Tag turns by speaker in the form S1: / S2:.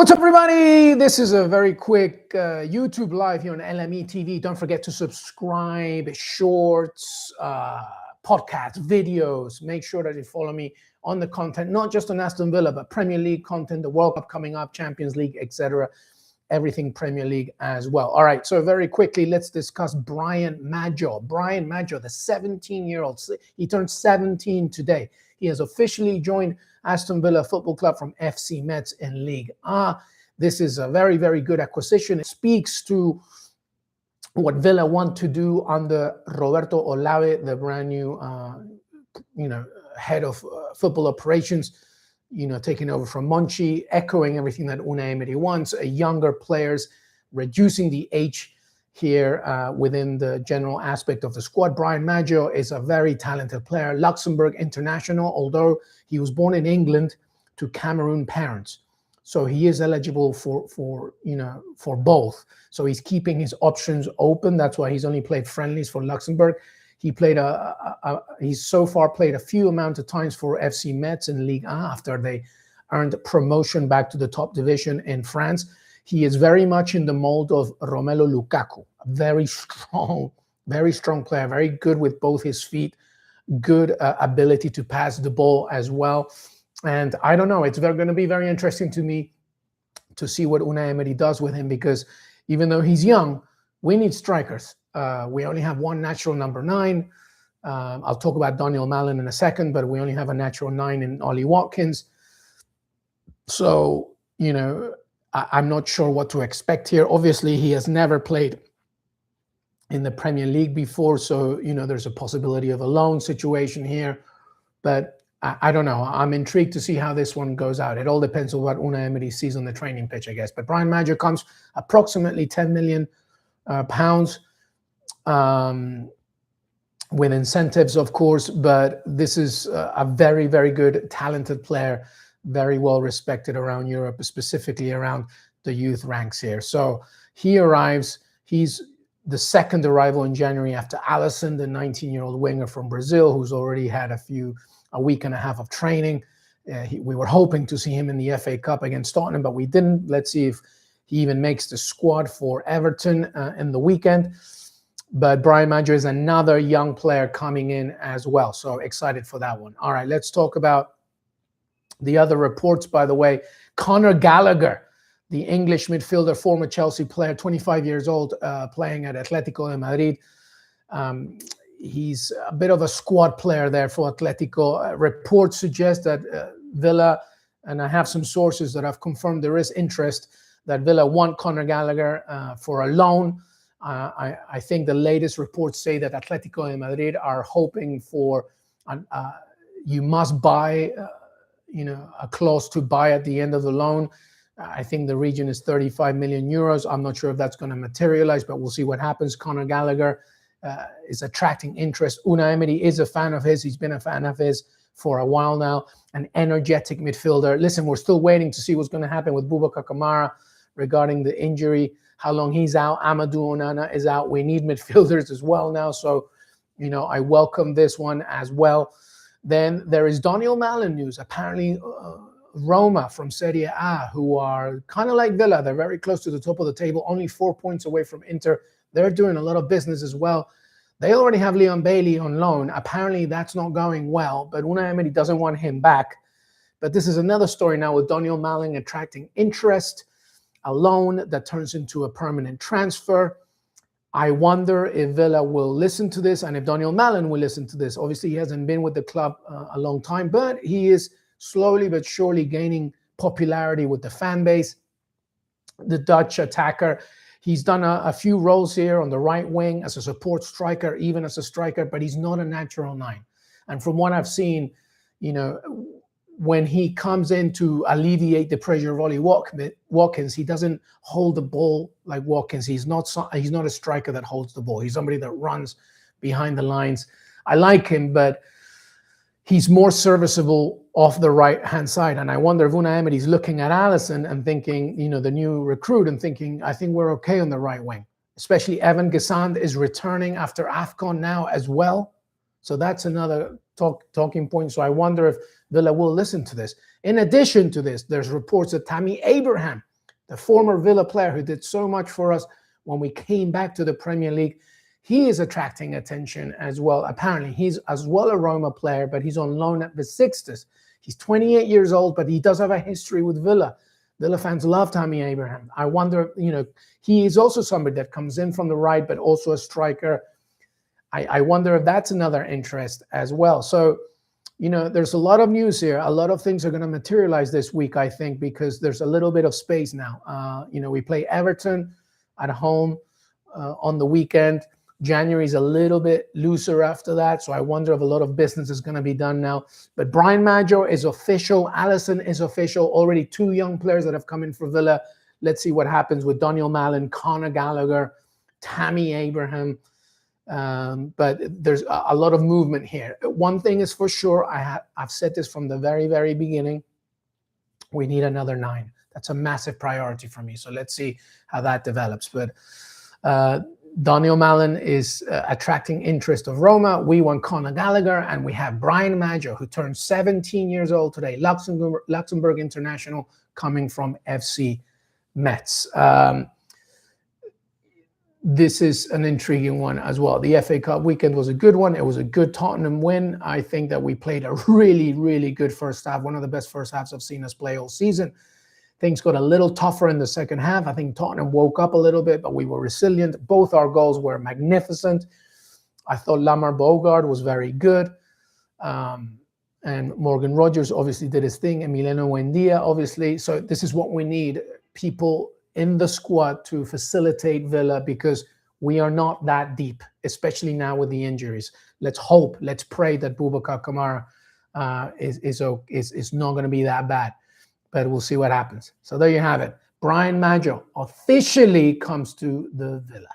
S1: What's up, everybody? This is a very quick YouTube live here on LME TV. Don't forget to subscribe, shorts, podcasts, videos. Make sure that you follow me on the content, not just on Aston Villa, but Premier League content, the World Cup coming up, Champions League, etc. Everything Premier League as well. All right, so very quickly, let's discuss Brian Madjo. Brian Madjo, the 17-year-old, he turned 17 today. He has officially joined Aston Villa Football Club from FC Metz in Ligue 1. This is a very, very good acquisition. It speaks to what Villa want to do under Roberto Olave, the brand new, head of football operations, taking over from Monchi, echoing everything that Unai Emery wants, younger players, reducing the age here within the general aspect of the squad. Brian Madjo is a very talented player, Luxembourg international, although he was born in England to Cameroon parents. So he is eligible for both. So he's keeping his options open. That's why he's only played friendlies for Luxembourg. He played he's so far played a few amount of times for FC Metz in Ligue 1 after they earned promotion back to the top division in France. He is very much in the mold of Romelu Lukaku, a very strong player, very good with both his feet, good ability to pass the ball as well. And I don't know, it's going to be very interesting to me to see what Unai Emery does with him, because even though he's young, we need strikers. We only have one natural number 9. I'll talk about Daniel Malen in a second, but we only have a natural 9 in Ollie Watkins. So, I'm not sure what to expect here. Obviously, he has never played in the Premier League before, so there's a possibility of a loan situation here. But I don't know. I'm intrigued to see how this one goes out. It all depends on what Unai Emery sees on the training pitch, I guess. But Brian Madjo comes approximately £10 million with incentives, of course. But this is a very, very good, talented player, very well respected around Europe, specifically around the youth ranks here. So he arrives. He's the second arrival in January after Aston, the 19-year-old winger from Brazil, who's already had a week and a half of training. We were hoping to see him in the FA Cup against Tottenham, but we didn't. Let's see if he even makes the squad for Everton in the weekend. But Brian Madjo is another young player coming in as well. So excited for that one. All right, let's talk about the other reports, by the way. Conor Gallagher, the English midfielder, former Chelsea player, 25 years old, playing at Atletico de Madrid. He's a bit of a squad player there for Atletico. Reports suggest that Villa, and I have some sources that have confirmed there is interest, that Villa want Conor Gallagher for a loan. I think the latest reports say that Atletico de Madrid are hoping for you must buy a clause to buy at the end of the loan. I think the region is 35 million euros. I'm not sure if that's going to materialize, but we'll see what happens. Conor Gallagher is attracting interest. Unai Emery is a fan of his. He's been a fan of his for a while now. An energetic midfielder. Listen, we're still waiting to see what's going to happen with Boubacar Kamara regarding the injury, how long he's out. Amadou Onana is out. We need midfielders as well now. So, I welcome this one as well. Then there is Daniel Malen news. Apparently, Roma from Serie A, who are kind of like Villa. They're very close to the top of the table, only 4 points away from Inter. They're doing a lot of business as well. They already have Leon Bailey on loan. Apparently, that's not going well, but Unai Emery doesn't want him back. But this is another story now with Daniel Malen attracting interest, a loan that turns into a permanent transfer. I wonder if Villa will listen to this and if Daniel Malen will listen to this. Obviously, he hasn't been with the club a long time, but he is slowly but surely gaining popularity with the fan base. The Dutch attacker, he's done a few roles here on the right wing as a support striker, even as a striker, but he's not a natural 9. And from what I've seen, when he comes in to alleviate the pressure of Ollie Watkins, he doesn't hold the ball like Watkins. He's not a striker that holds the ball. He's somebody that runs behind the lines. I like him, but he's more serviceable off the right-hand side. And I wonder if Unai Emery is looking at Alisson and thinking, the new recruit, and thinking, I think we're okay on the right wing. Especially Evan Gesand is returning after AFCON now as well. So that's another talking point. So I wonder if Villa will listen to this. In addition to this, there's reports that Tammy Abraham the former Villa player who did so much for us when we came back to the Premier League. He is attracting attention as well. Apparently, he's as well a Roma player, but he's on loan at Besiktas. He's 28 years old, but he does have a history with Villa. Villa fans love Tammy Abraham. I wonder, he is also somebody that comes in from the right, but also a striker. I wonder if that's another interest as well. So, there's a lot of news here. A lot of things are going to materialize this week, I think, because there's a little bit of space now. We play Everton at home on the weekend. January is a little bit looser after that, so I wonder if a lot of business is going to be done now. But Brian Madjo is official. Alisson is official. Already 2 young players that have come in for Villa. Let's see what happens with Daniel Mallon, Conor Gallagher, Tammy Abraham. But there's a lot of movement here. One thing is for sure, I've said this from the very, very beginning. We need another 9. That's a massive priority for me. So let's see how that develops. But Daniel Mallon is attracting interest of Roma. We want Conor Gallagher, and we have Brian Madjo, who turned 17 years old today, Luxembourg international, coming from FC Metz. This is an intriguing one as well. The FA Cup weekend was a good one. It was a good Tottenham win. I think that we played a really, really good first half, one of the best first halves I've seen us play all season. Things got a little tougher in the second half. I think Tottenham woke up a little bit, but we were resilient. Both our goals were magnificent. I thought Lamar Bogard was very good. And Morgan Rogers obviously did his thing. Emiliano Buendia, obviously. So this is what we need. People in the squad to facilitate Villa, because we are not that deep, especially now with the injuries. Let's hope, let's pray that Boubacar Kamara is not going to be that bad. But we'll see what happens. So there you have it. Brian Madjo officially comes to the Villa.